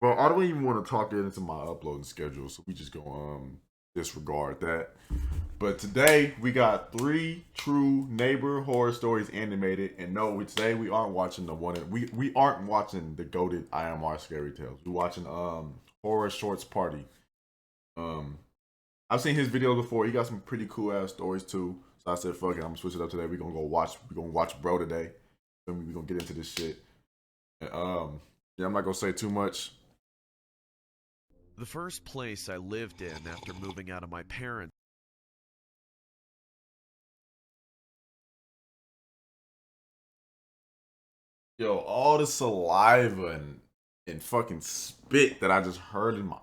Well, I don't even want to talk into my uploading schedule, so we just go disregard that. But today we got three true neighbor horror stories animated, and no, today we aren't watching the one. We aren't watching the goated IMR scary tales. We're watching horror shorts party. Um, I've seen his videos before. He got some pretty cool ass stories too. So I said, fuck it, I'm gonna switch it up today. We're gonna go watch. We're gonna watch bro today. Then we're gonna get into this shit. And, yeah, I'm not gonna say too much. The first place I lived in after moving out of my parents' Yo, all the saliva and fucking spit that I just heard in my.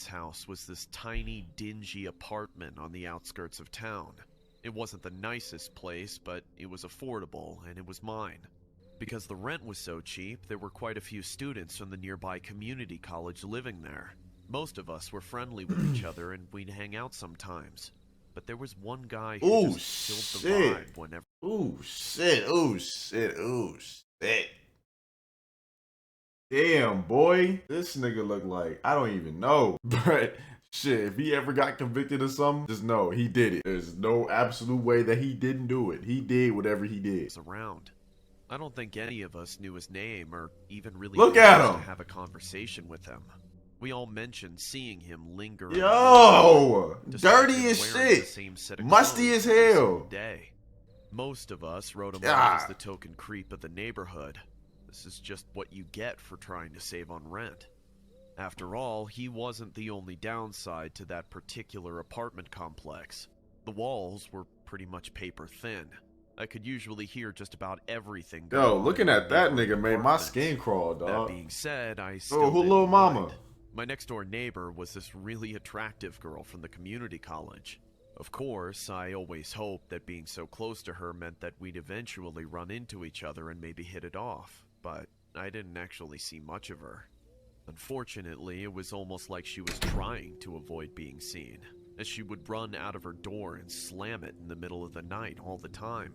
house was this tiny, dingy apartment on the outskirts of town. It wasn't the nicest place, but it was affordable, and it was mine. Because the rent was so cheap, there were quite a few students from the nearby community college living there. Most of us were friendly with each other, and we'd hang out sometimes. But there was one guy who Oh just killed the shit! vibe whenever. Oh shit! Oh shit! Oh shit! Damn, boy, this nigga look like I don't even know, but shit, if he ever got convicted of something, just know he did it. There's no absolute way that he didn't do it. He did whatever he did. Was around. I don't think any of us knew his name or even really Look at managed him. to have a conversation with him. We all mentioned seeing him linger. Yo, despite dirty him as wearing the shit, same set of musty clothes as every hell. single day. Most of us wrote him off as the token creep of the neighborhood. This is just what you get for trying to save on rent. After all, he wasn't the only downside to that particular apartment complex. The walls were pretty much paper thin. I could usually hear just about everything going Yo, on looking in at the that neighboring nigga made my apartments. skin crawl, That dog. being said, I Oh, still who didn't little mama? mind. My next door neighbor was this really attractive girl from the community college. Of course, I always hoped that being so close to her meant that we'd eventually run into each other and maybe hit it off, but I didn't actually see much of her. Unfortunately, it was almost like she was trying to avoid being seen, as she would run out of her door and slam it in the middle of the night all the time.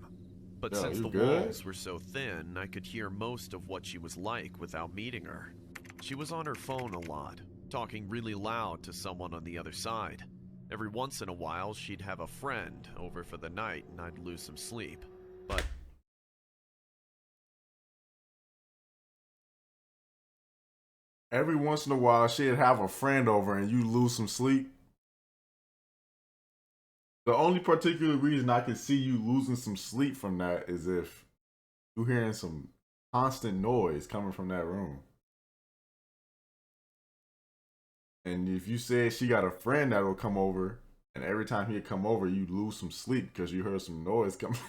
But Yo, since you the good? walls were so thin, I could hear most of what she was like without meeting her. She was on her phone a lot, talking really loud to someone on the other side. Every once in a while, she'd have a friend over for the night and I'd lose some sleep. But Every once in a while, she'd have a friend over and you lose some sleep. The only particular reason I can see you losing some sleep from that is if you're hearing some constant noise coming from that room. And if you said she got a friend that'll come over, and every time he'd come over, you lose some sleep because you heard some noise coming.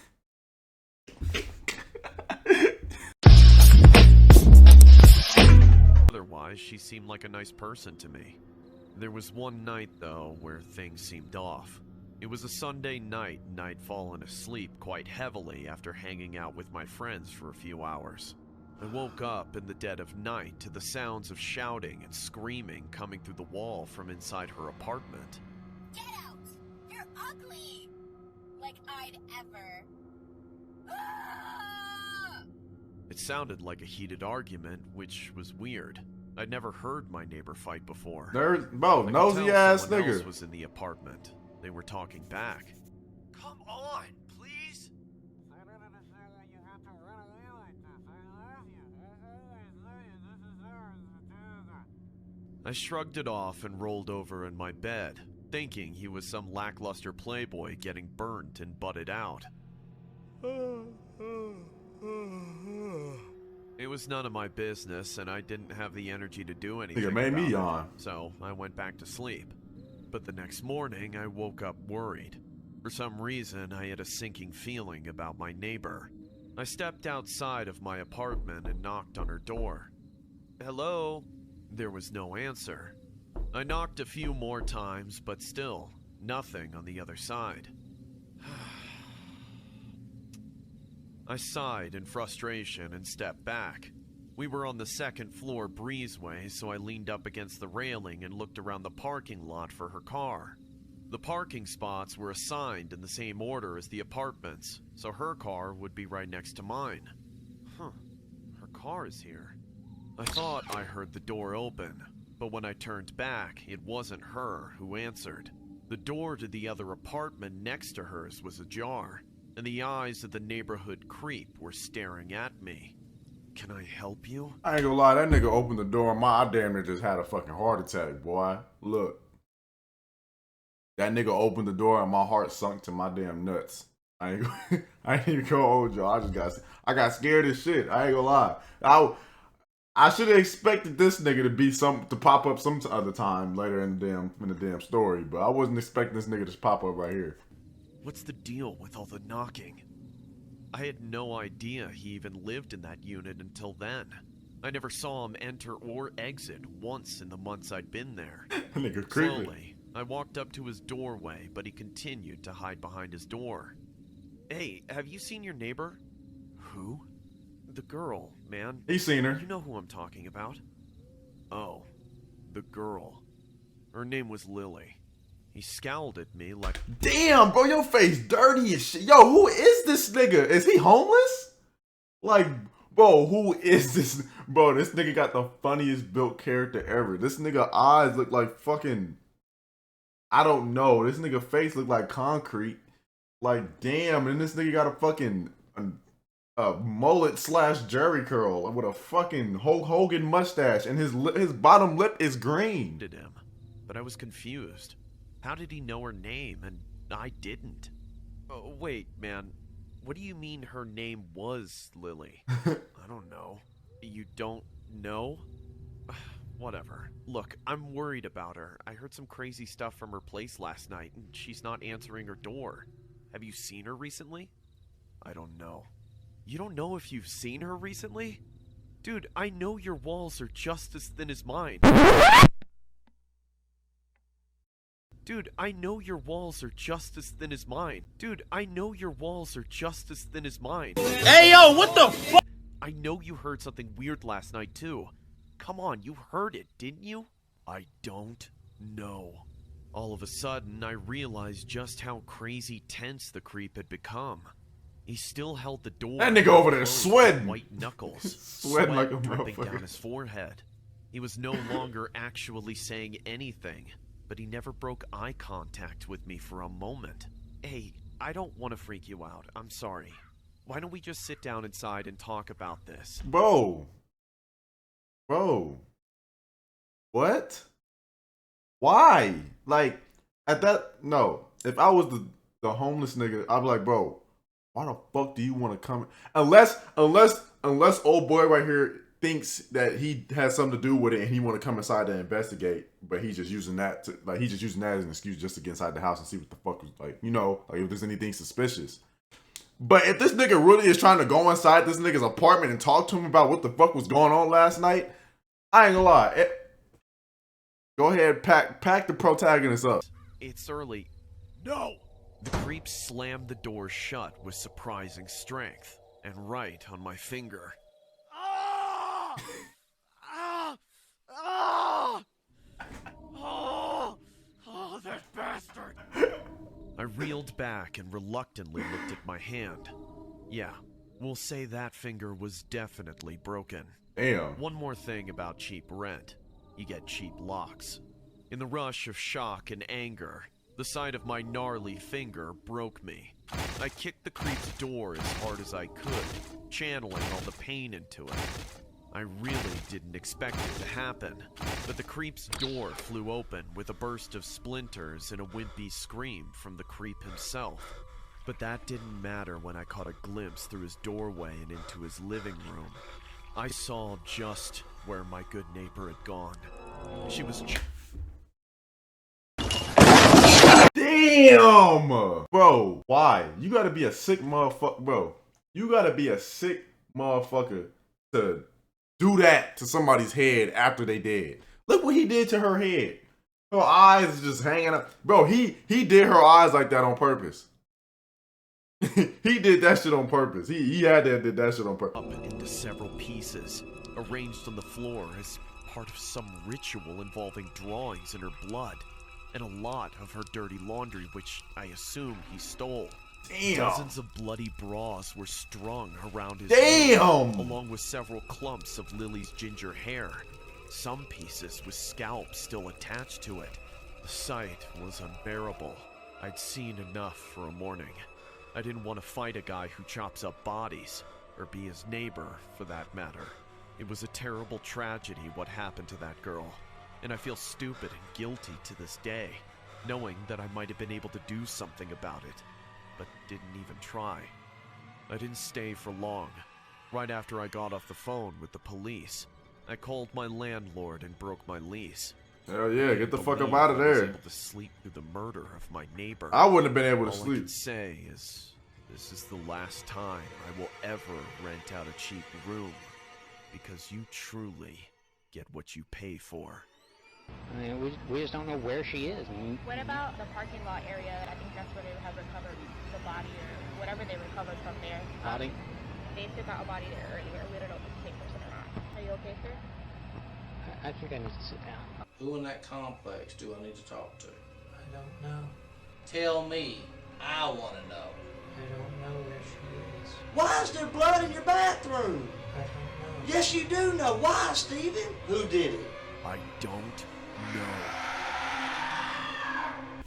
otherwise, she seemed like a nice person to me. There was one night, though, where things seemed off. It was a Sunday night, and I'd fallen asleep quite heavily after hanging out with my friends for a few hours. I woke up in the dead of night to the sounds of shouting and screaming coming through the wall from inside her apartment. Get out! You're ugly! Like I'd ever. Ah! It sounded like a heated argument, which was weird. I'd never heard my neighbor fight before. Bro, I could nosy tell ass someone else nigga. was in the apartment. They were talking back. Come on, please! I shrugged it off and rolled over in my bed, thinking he was some lackluster playboy getting burnt and butted out. It was none of my business, and I didn't have the energy to do anything Nigga made me about yawn. it, so I went back to sleep. But the next morning, I woke up worried. For some reason, I had a sinking feeling about my neighbor. I stepped outside of my apartment and knocked on her door. Hello? There was no answer. I knocked a few more times, but still, nothing on the other side. I sighed in frustration and stepped back. We were on the second floor breezeway, so I leaned up against the railing and looked around the parking lot for her car. The parking spots were assigned in the same order as the apartments, so her car would be right next to mine. Huh, her car is here. I thought I heard the door open, but when I turned back, it wasn't her who answered. The door to the other apartment next to hers was ajar, and the eyes of the neighborhood creep were staring at me. Can I help you? I ain't gonna lie, that nigga opened the door and I damn near just had a fucking heart attack, boy. Look. That nigga opened the door and my heart sunk to my damn nuts. I ain't even gonna hold y'all. I got scared as shit. I ain't gonna lie. I should have expected this nigga to pop up some other time later in the damn story, but I wasn't expecting this nigga to pop up right here. What's the deal with all the knocking? I had no idea he even lived in that unit until then. I never saw him enter or exit once in the months I'd been there. Nigga creepy. Slowly, I walked up to his doorway, but he continued to hide behind his door. Hey, have you seen your neighbor? Who? The girl, man. He's seen her. You know who I'm talking about. Oh, the girl. Her name was Lily. He scowled at me like, damn, bro, your face dirty as shit. Yo, who is this nigga? Is he homeless? Like, bro, who is this? Bro, this nigga got the funniest built character ever. This nigga eyes look like fucking, I don't know. This nigga face look like concrete. Like, damn, and this nigga got a fucking mullet / Jerry curl with a fucking Hulk Hogan mustache, and his bottom lip is green. Did him, but I was confused. How did he know her name and I didn't? Oh, wait, man. What do you mean her name was Lily? I don't know. You don't know? Whatever. Look, I'm worried about her. I heard some crazy stuff from her place last night, and she's not answering her door. Have you seen her recently? I don't know. You don't know if you've seen her recently? Dude, I know your walls are just as thin as mine. Dude, I know your walls are just as thin as mine. Dude, I know your walls are just as thin as mine. Hey, yo, what the fuck? I know you heard something weird last night, too. Come on, you heard it, didn't you? I don't know. All of a sudden, I realized just how crazy tense the creep had become. He still held the door. That nigga over there closed sweating. with white knuckles, Sweating like a dripping motherfucker. down his forehead. He was no longer actually saying anything, but he never broke eye contact with me for a moment. Hey, I don't want to freak you out. I'm sorry. Why don't we just sit down inside and talk about this? Bro. What? Why? Like, at that, no. If I was the homeless nigga, I'd be like, bro, why the fuck do you want to come? Unless old boy right here thinks that he has something to do with it and he want to come inside to investigate, but he's just using that as an excuse just to get inside the house and see what the fuck was like, like if there's anything suspicious. But if this nigga really is trying to go inside this nigga's apartment and talk to him about what the fuck was going on last night, I ain't gonna lie. Go ahead, pack the protagonist up. It's early. No! The creep slammed the door shut with surprising strength, and right on my finger. Ah! Ah! Ah! Oh, that bastard! I reeled back and reluctantly looked at my hand. Yeah, we'll say that finger was definitely broken. Damn. One more thing about cheap rent. You get cheap locks. In the rush of shock and anger, the sight of my gnarly finger broke me. I kicked the creep's door as hard as I could, channeling all the pain into it. I really didn't expect it to happen, but the creep's door flew open with a burst of splinters and a wimpy scream from the creep himself. But that didn't matter when I caught a glimpse through his doorway and into his living room. I saw just where my good neighbor had gone. She was Damn! Bro, why? You gotta be a sick motherfucker, bro. You gotta be a sick motherfucker to do that to somebody's head after they dead. Look what he did to her head. Her eyes just hanging up. Bro, he did her eyes like that on purpose. He did that shit on purpose. He had to did that shit on purpose. up into several pieces, arranged on the floor as part of some ritual involving drawings in her blood, and a lot of her dirty laundry, which I assume he stole. Damn. Dozens of bloody bras were strung around his Damn. neck, along with several clumps of Lily's ginger hair. Some pieces with scalps still attached to it. The sight was unbearable. I'd seen enough for a morning. I didn't want to fight a guy who chops up bodies, or be his neighbor, for that matter. It was a terrible tragedy what happened to that girl, and I feel stupid and guilty to this day, knowing that I might have been able to do something about it, but didn't even try. I didn't stay for long. Right after I got off the phone with the police, I called my landlord and broke my lease. Hell yeah, get the fuck up Believe out of I was there. able to sleep through the murder of my neighbor. I wouldn't have been able to All I sleep. can say is, this is the last time I will ever rent out a cheap room, because you truly get what you pay for. I mean, we just don't know where she is. What about the parking lot area? I think that's where they have recovered the body or whatever they recovered from there. Body? They took out a body there earlier. We don't know if it's the same person or not. Are you okay, sir? I think I need to sit down. Who in that complex do I need to talk to? I don't know. Tell me. I want to know. I don't know where she is. Why is there blood in your bathroom? I don't know. Yes, you do know. Why, Steven? Who did it? I don't know.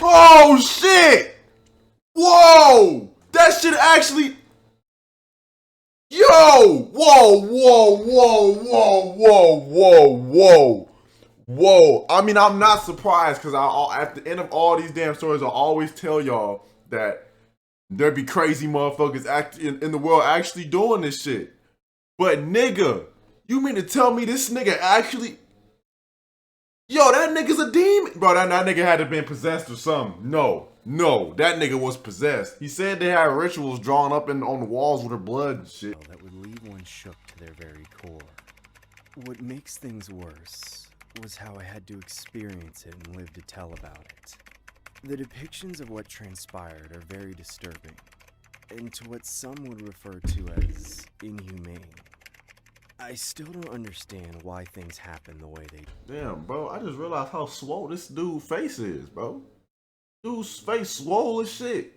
Oh shit! Whoa! That shit actually. Yo! Whoa! Whoa! Whoa! Whoa! Whoa! Whoa! Whoa! Whoa! I mean, I'm not surprised because at the end of all these damn stories, I always tell y'all that there be crazy motherfuckers in the world actually doing this shit. But nigga, you mean to tell me this nigga actually? Yo, that nigga's a demon. Bro, that nigga had to been possessed or something. No, that nigga was possessed. He said they had rituals drawn up on the walls with her blood and shit. That would leave one shook to their very core. What makes things worse was how I had to experience it and live to tell about it. The depictions of what transpired are very disturbing, and to what some would refer to as inhumane. I still don't understand why things happen the way they do. Damn, bro, I just realized how swole this dude's face is, bro. Dude's face swole as shit.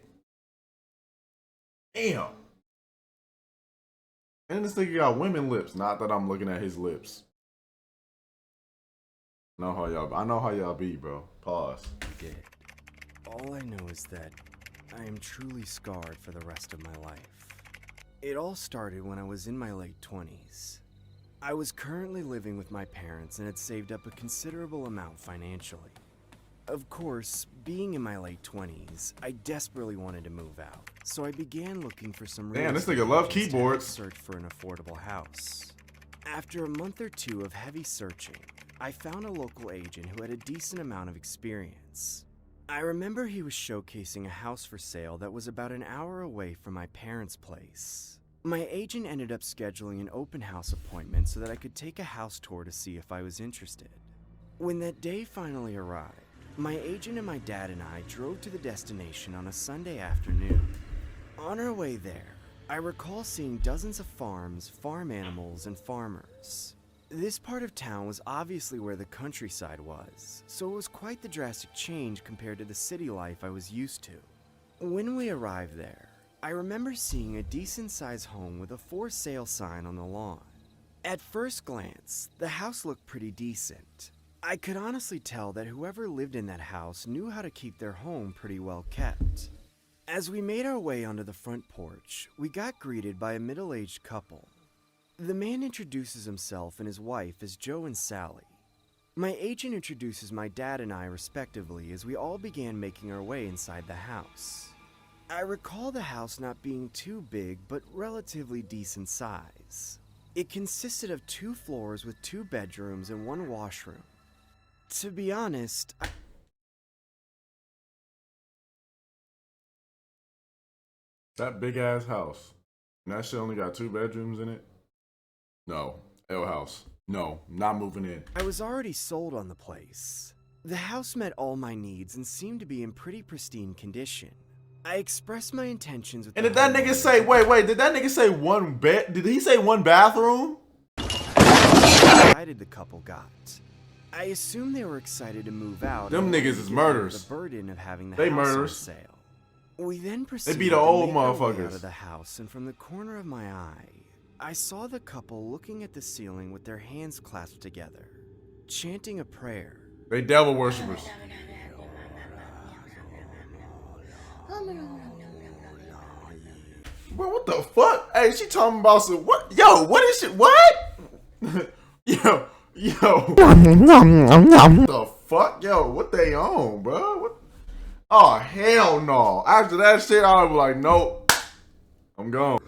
Damn. And this nigga got women lips. Not that I'm looking at his lips. I know how y'all be, bro. Pause. Did. All I know is that I am truly scarred for the rest of my life. It all started when I was in my late 20s. I was currently living with my parents and had saved up a considerable amount financially. Of course, being in my late 20s, I desperately wanted to move out, so I began looking for some real Damn, this estate nigga love agents to help keyboards. search for an affordable house. After a month or two of heavy searching, I found a local agent who had a decent amount of experience. I remember he was showcasing a house for sale that was about an hour away from my parents' place. My agent ended up scheduling an open house appointment so that I could take a house tour to see if I was interested. When that day finally arrived, my agent and my dad and I drove to the destination on a Sunday afternoon. On our way there, I recall seeing dozens of farms, farm animals, and farmers. This part of town was obviously where the countryside was, so it was quite the drastic change compared to the city life I was used to. When we arrived there, I remember seeing a decent-sized home with a for sale sign on the lawn. At first glance, the house looked pretty decent. I could honestly tell that whoever lived in that house knew how to keep their home pretty well kept. As we made our way onto the front porch, we got greeted by a middle-aged couple. The man introduces himself and his wife as Joe and Sally. My agent introduces my dad and I respectively as we all began making our way inside the house. I recall the house not being too big, but relatively decent size. It consisted of 2 floors with 2 bedrooms and 1 washroom. To be honest, That big ass house. And that shit only got 2 bedrooms in it? No. L house. No, not moving in. I was already sold on the place. The house met all my needs and seemed to be in pretty pristine condition. I expressed my intentions with And did that nigga say, wait, did that nigga say 1 bed? Did he say 1 bathroom? excited the couple got. I assume they were excited to move out. Them and niggas is murderers. The burden of having the They house murderers. on sale. We then proceeded be the to old make our way motherfuckers. out of the house, and from the corner of my eye, I saw the couple looking at the ceiling with their hands clasped together, chanting a prayer. They devil worshippers. Bro, what the fuck? Hey, she talking about some what? Yo, what is it? What? yo. What the fuck? Yo, what they on, bro? What? Oh, hell no. After that shit, I was like, nope. I'm gone.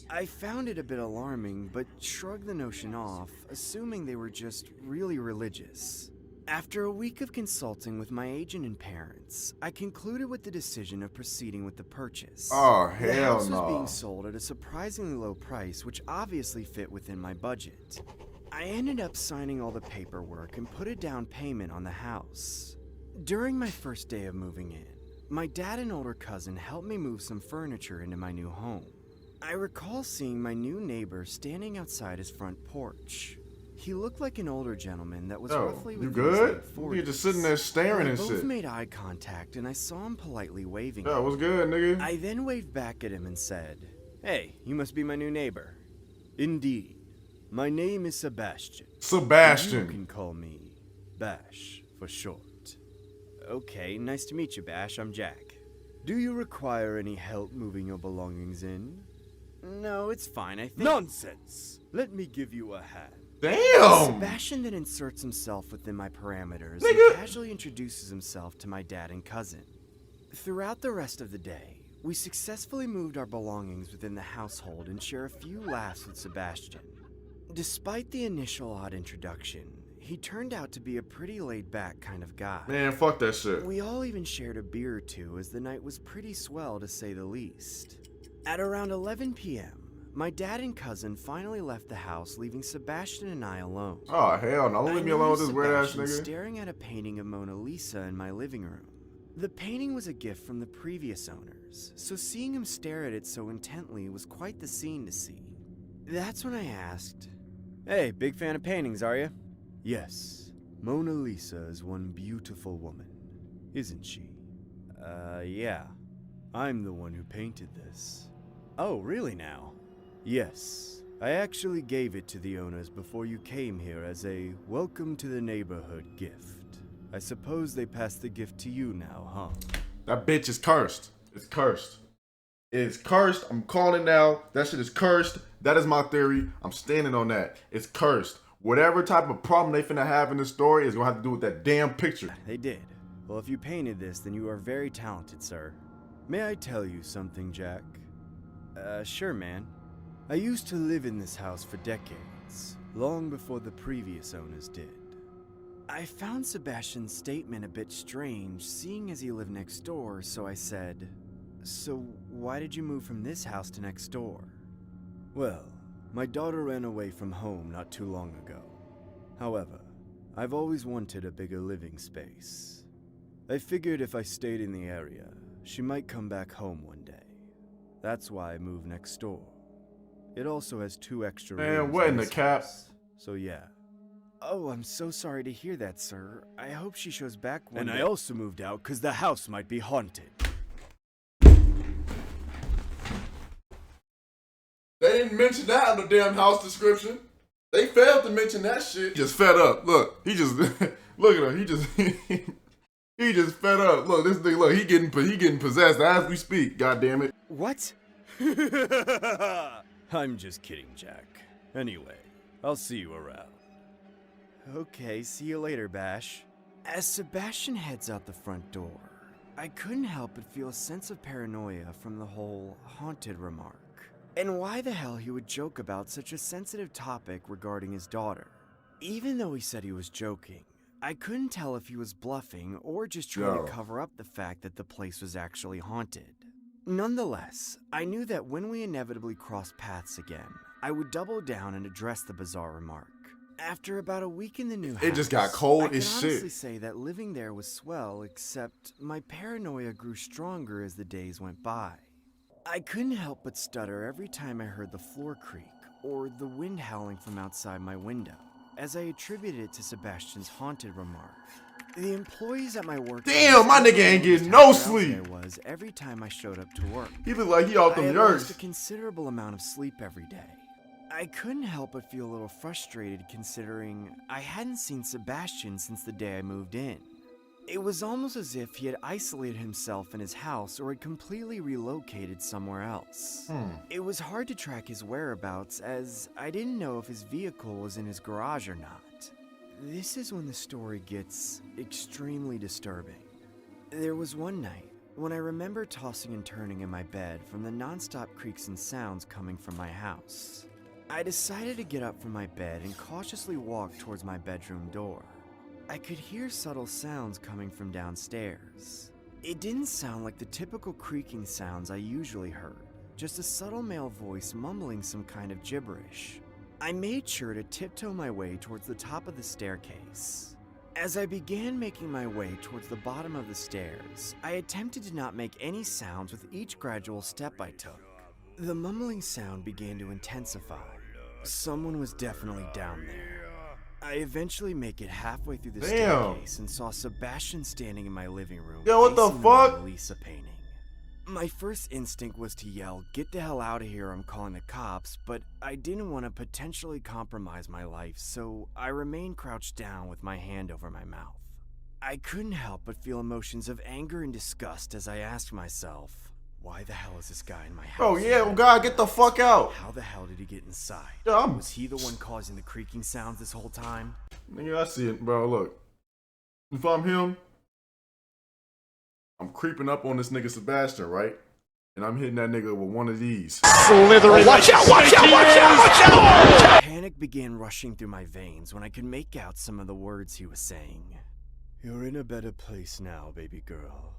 I found it a bit alarming, but shrugged the notion off, assuming they were just really religious. After a week of consulting with my agent and parents, I concluded with the decision of proceeding with the purchase. Oh, The hell house was no. being sold at a surprisingly low price, which obviously fit within my budget. I ended up signing all the paperwork and put a down payment on the house. During my first day of moving in, my dad and older cousin helped me move some furniture into my new home. I recall seeing my new neighbor standing outside his front porch. He looked like an older gentleman that was Yo, roughly you within his good? late 40s. You just sitting there staring We and both shit. made eye contact, and I saw him politely waving. Yo, what's good, nigga? I then waved back at him and said, "Hey, you must be my new neighbor." "Indeed. My name is Sebastian. Sebastian. You can call me Bash for short." "Okay, nice to meet you, Bash. I'm Jack. Do you require any help moving your belongings in?" "No, it's fine, I think." "Nonsense! Let me give you a hand." Damn. Sebastian then inserts himself within my parameters Nigga. and casually introduces himself to my dad and cousin. Throughout the rest of the day, we successfully moved our belongings within the household and share a few laughs with Sebastian. Despite the initial odd introduction, he turned out to be a pretty laid-back kind of guy. Man, fuck that shit. We all even shared a beer or two as the night was pretty swell to say the least. At around 11 p.m., my dad and cousin finally left the house, leaving Sebastian and I alone. Oh, hell no. Don't leave me alone with this weird ass Sebastian nigga. staring at a painting of Mona Lisa in my living room. The painting was a gift from the previous owners, so seeing him stare at it so intently was quite the scene to see. That's when I asked, "Hey, big fan of paintings, are you?" "Yes. Mona Lisa is one beautiful woman, isn't she?" Yeah. I'm the one who painted this." "Oh, really now?" "Yes. I actually gave it to the owners before you came here as a welcome to the neighborhood gift. I suppose they passed the gift to you now, huh?" That bitch is cursed. It's cursed. It's cursed. I'm calling it now. That shit is cursed. That is my theory. I'm standing on that. It's cursed. Whatever type of problem they finna have in the story is gonna have to do with that damn picture. They did. Well, if you painted this, then you are very talented, sir. May I tell you something, Jack? Sure, man. I used to live in this house for decades, long before the previous owners did. I found Sebastian's statement a bit strange, seeing as he lived next door, so I said, "So why did you move from this house to next door?" "Well, my daughter ran away from home not too long ago. However, I've always wanted a bigger living space. I figured if I stayed in the area, she might come back home one day. That's why I moved next door. It also has 2 extra rooms. Man, what in the this cap? house. So yeah." "Oh, I'm so sorry to hear that, sir. I hope she shows back one day." "And I also moved out because the house might be haunted." They didn't mention that in the damn house description. They failed to mention that shit. Just fed up. Look, he just look at him. He just he just fed up. Look, this nigga. Look, he getting possessed as we speak. God damn it. What? I'm just kidding, Jack. Anyway, I'll see you around. Okay, see you later, Bash. As Sebastian heads out the front door, I couldn't help but feel a sense of paranoia from the whole haunted remark. And why the hell he would joke about such a sensitive topic regarding his daughter. Even though he said he was joking, I couldn't tell if he was bluffing or just trying Yo. to cover up the fact that the place was actually haunted. Nonetheless, I knew that when we inevitably crossed paths again, I would double down and address the bizarre remark. After about a week in the new house, It just got cold I can as shit. honestly say that living there was swell, except my paranoia grew stronger as the days went by. I couldn't help but stutter every time I heard the floor creak or the wind howling from outside my window, as I attributed it to Sebastian's haunted remark. The employees at my work Damn, my nigga ain't getting no sleep. was every time I showed up to work. He looked like he off I them had lost a yerks. considerable amount of sleep every day. I couldn't help but feel a little frustrated considering I hadn't seen Sebastian since the day I moved in. It was almost as if he had isolated himself in his house or had completely relocated somewhere else. It was hard to track his whereabouts as I didn't know if his vehicle was in his garage or not. This is when the story gets extremely disturbing. There was one night when I remember tossing and turning in my bed from the nonstop creaks and sounds coming from my house. I decided to get up from my bed and cautiously walk towards my bedroom door. I could hear subtle sounds coming from downstairs. It didn't sound like the typical creaking sounds I usually heard, just a subtle male voice mumbling some kind of gibberish. I made sure to tiptoe my way towards the top of the staircase. As I began making my way towards the bottom of the stairs, I attempted to not make any sounds with each gradual step I took. The mumbling sound began to intensify. Someone was definitely down there. I eventually make it halfway through the staircase and saw Sebastian standing in my living room. Yo, what the facing fuck? Mona Lisa painting. My first instinct was to yell, "Get the hell out of here, I'm calling the cops," but I didn't want to potentially compromise my life, so I remained crouched down with my hand over my mouth. I couldn't help but feel emotions of anger and disgust as I asked myself, why the hell is this guy in my house? Oh yeah, well, God, get the fuck out. How the hell did he get inside? Yeah, Was he the one causing the creaking sounds this whole time? Nigga, I see it, bro. Look, if I'm him, I'm creeping up on this nigga Sebastian, right? And I'm hitting that nigga with one of these. Slithering. Watch out, watch out, watch out, watch out! Panic began rushing through my veins when I could make out some of the words he was saying. You're in a better place now, baby girl.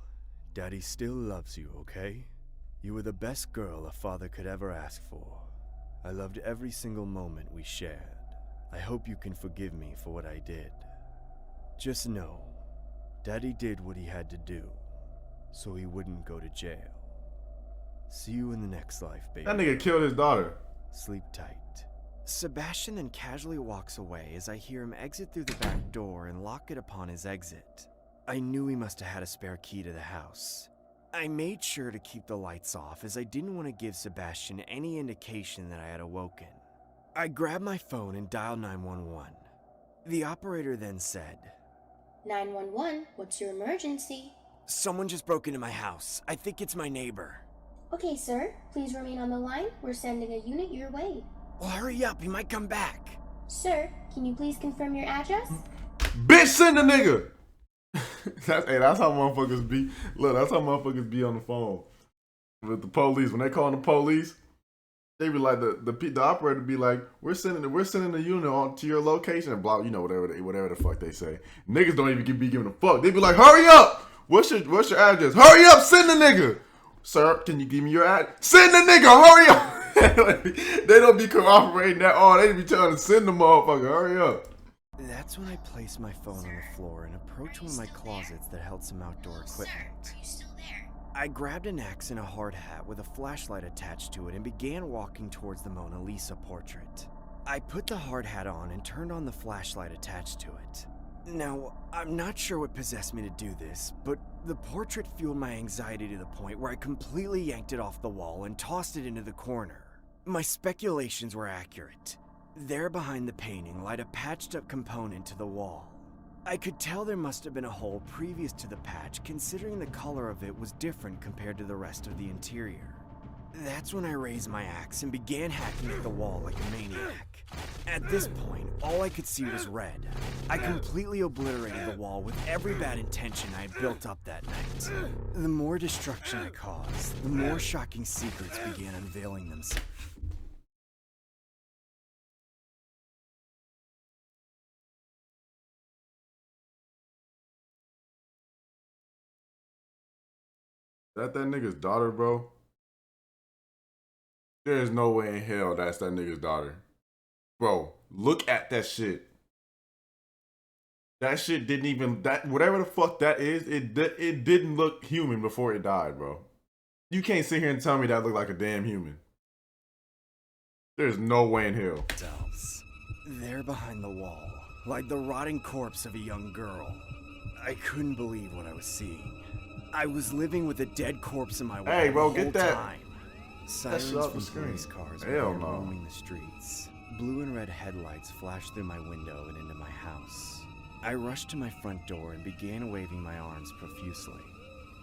Daddy still loves you, okay? You were the best girl a father could ever ask for. I loved every single moment we shared. I hope you can forgive me for what I did. Just know, Daddy did what he had to do, so he wouldn't go to jail. See you in the next life, baby. That nigga killed his daughter. Sleep tight. Sebastian then casually walks away as I hear him exit through the back door and lock it upon his exit. I knew he must have had a spare key to the house. I made sure to keep the lights off as I didn't want to give Sebastian any indication that I had awoken. I grabbed my phone and dialed 911. The operator then said, 911, what's your emergency? "Someone just broke into my house. I think it's my neighbor." Okay, sir, please remain on the line. We're sending a unit your way. Well, hurry up, he might come back. Sir, can you please confirm your address? Bitch, send the nigga. That's how motherfuckers be. Look, that's how motherfuckers be on the phone with the police. When they call the police, they be like the operator be like, we're sending the unit on to your location and blah, you know, whatever the fuck they say. Niggas don't even be giving a fuck. They be like, hurry up. What's your address? Hurry up, send the nigga. Sir, can you give me your address? Send the nigga, hurry up. They don't be cooperating at all. They be telling to send the motherfucker, hurry up. That's when I placed my phone on the floor and approached one of my closets that held some outdoor equipment. I grabbed an axe and a hard hat with a flashlight attached to it and began walking towards the Mona Lisa portrait. I put the hard hat on and turned on the flashlight attached to it. Now, I'm not sure what possessed me to do this, but the portrait fueled my anxiety to the point where I completely yanked it off the wall and tossed it into the corner. My speculations were accurate. There behind the painting lied a patched up component to the wall. I could tell there must have been a hole previous to the patch, considering the color of it was different compared to the rest of the interior. That's when I raised my axe and began hacking at the wall like a maniac. At this point, all I could see was red. I completely obliterated the wall with every bad intention I had built up that night. The more destruction I caused, the more shocking secrets began unveiling themselves. That nigga's daughter, bro? There's no way in hell that's that nigga's daughter. Bro, look at that shit. That shit didn't even, whatever the fuck that is, it didn't look human before it died, bro. You can't sit here and tell me that looked like a damn human. There's no way in hell. There behind the wall, like the rotting corpse of a young girl. I couldn't believe what I was seeing. I was living with a dead corpse in my wall Hey, bro, the whole get that- time. Sirens shit off from the screen. police cars Hell began no. roaming the streets. Blue and red headlights flashed through my window and into my house. I rushed to my front door and began waving my arms profusely.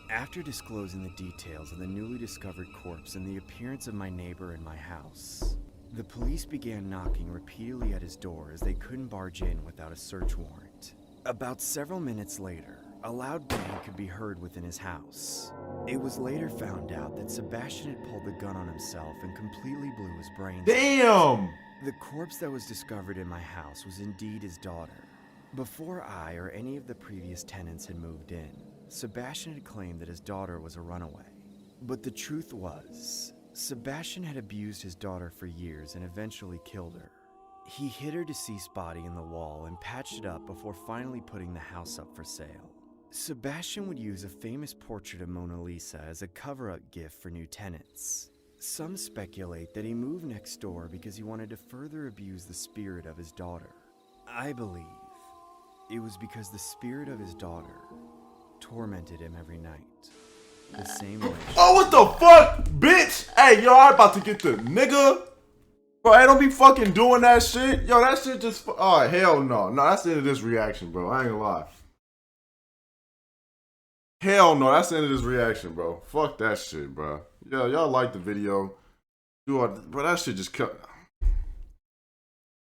After disclosing the details of the newly discovered corpse and the appearance of my neighbor in my house, the police began knocking repeatedly at his door as they couldn't barge in without a search warrant. About several minutes later, a loud bang could be heard within his house. It was later found out that Sebastian had pulled the gun on himself and completely blew his brains out. Damn! The corpse that was discovered in my house was indeed his daughter. Before I or any of the previous tenants had moved in, Sebastian had claimed that his daughter was a runaway. But the truth was, Sebastian had abused his daughter for years and eventually killed her. He hid her deceased body in the wall and patched it up before finally putting the house up for sale. Sebastian would use a famous portrait of Mona Lisa as a cover-up gift for new tenants. Some speculate that he moved next door because he wanted to further abuse the spirit of his daughter. I believe it was because the spirit of his daughter tormented him every night. The same way. Oh, what the fuck, bitch? Hey, yo, I'm about to get the nigga. Bro, hey, don't be fucking doing that shit. Yo, that shit just. Oh, hell no. No, that's the end of this reaction, bro. I ain't gonna lie. Hell no, that's the end of this reaction, bro. Fuck that shit, bro. Yo, y'all like the video. Bro, that shit just cut.